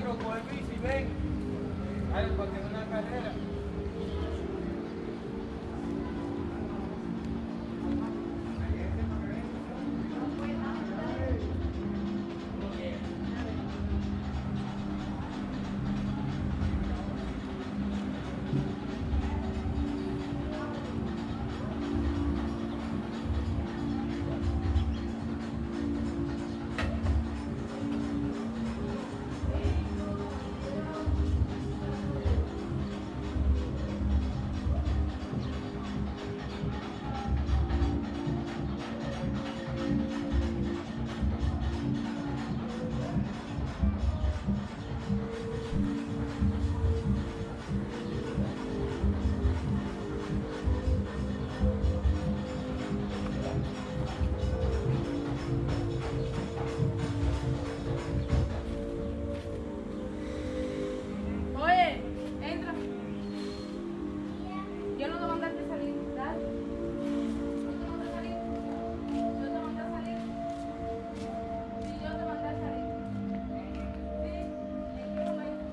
Negro, coge bici, ven. Dale, porque es una carrera. Oye, entra. Yo no te mandé a salir, dale. ¿No te mandé a salir? ¿Yo te mandé a salir? Sí, yo te mandé a salir. Sí, ¿en qué momento?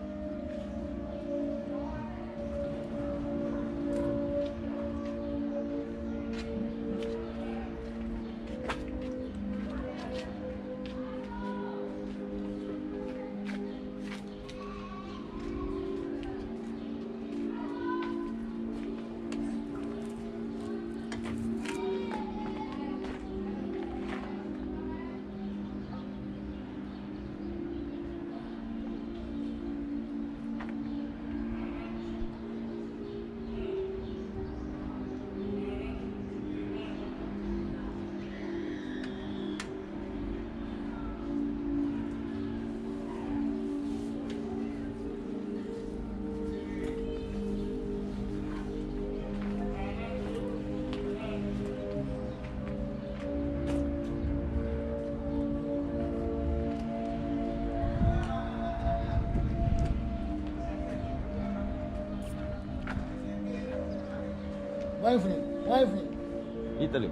Vai, Fred, vai, Fred. Italy.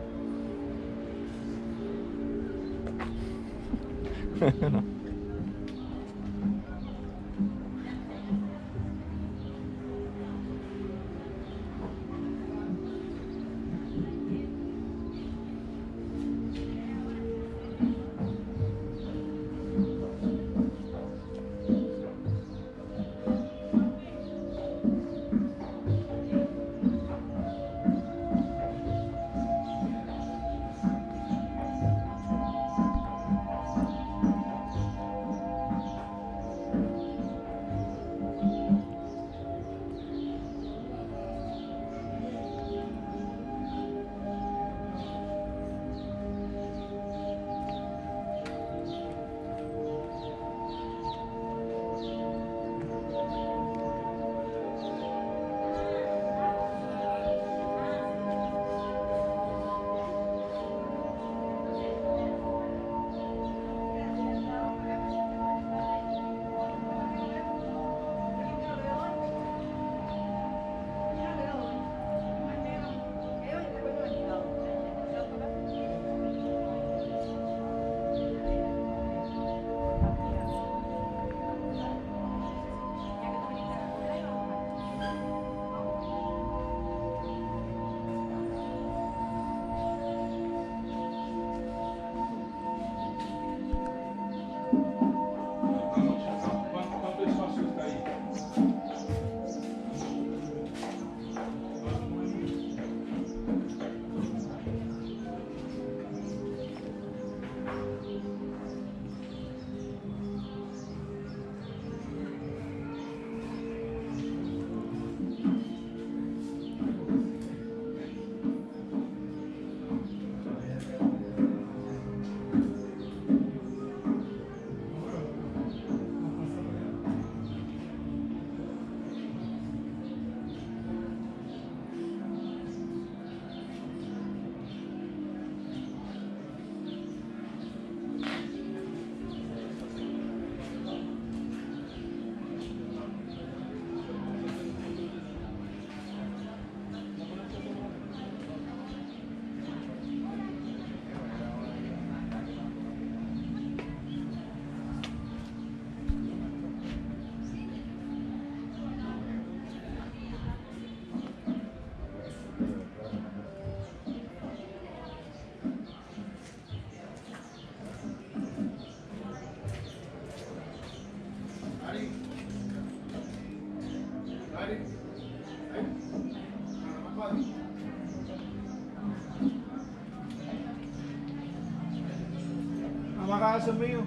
más acá es mío.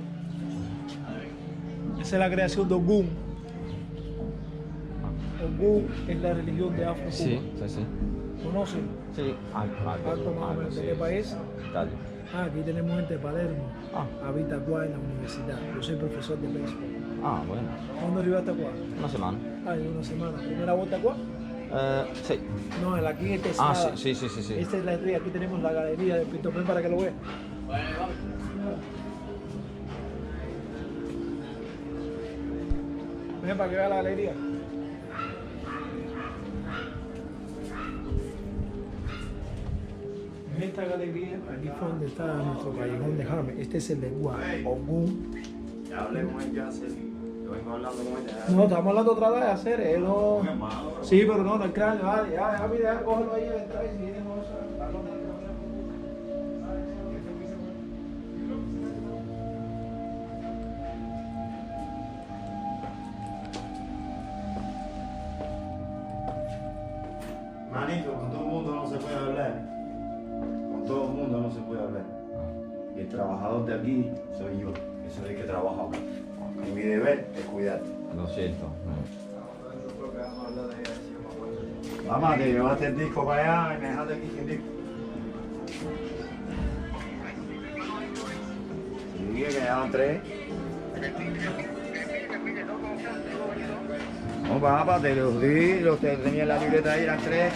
Esa es la creación de Ogún. Ogún es la religión de Afro-Cuba. Sí, sí, sí. ¿Conocen? Sí, ¿Alto más o menos de qué país? Italia. Aquí tenemos gente de Palermo. Habita acá en la universidad. Yo soy profesor de béisbol. Bueno. ¿Cuándo arribaste acá? Una semana. Una semana. ¿Primera vuelta acá? Sí. No, aquí esta es nada. Sí. Esta es la estrella. Aquí tenemos la galería de Pinto. Ven para que lo veas. Ven para que vea la galería. En esta galería, aquí fue donde está nuestro callejón de James. Este es el de Ogún. Ya hablé con él ya hace. Yo vengo hablando con él. No, estamos hablando otra vez de hacer, él no. Sí, pero no el cráneo, vale, ya, mira, cógelo ahí, entra y si viene cosas. Manito, con todo el mundo no se puede hablar. Con todo el mundo no se puede hablar. Y el trabajador de aquí soy yo, que soy el que trabaja acá. Y mi deber es cuidarte. Lo siento. Mamá, te llevaste el disco para allá y me dejaste aquí sin disco. Sí, que quedaban 3. No, papá, te los di, los que tenía en la libreta ahí eran 3.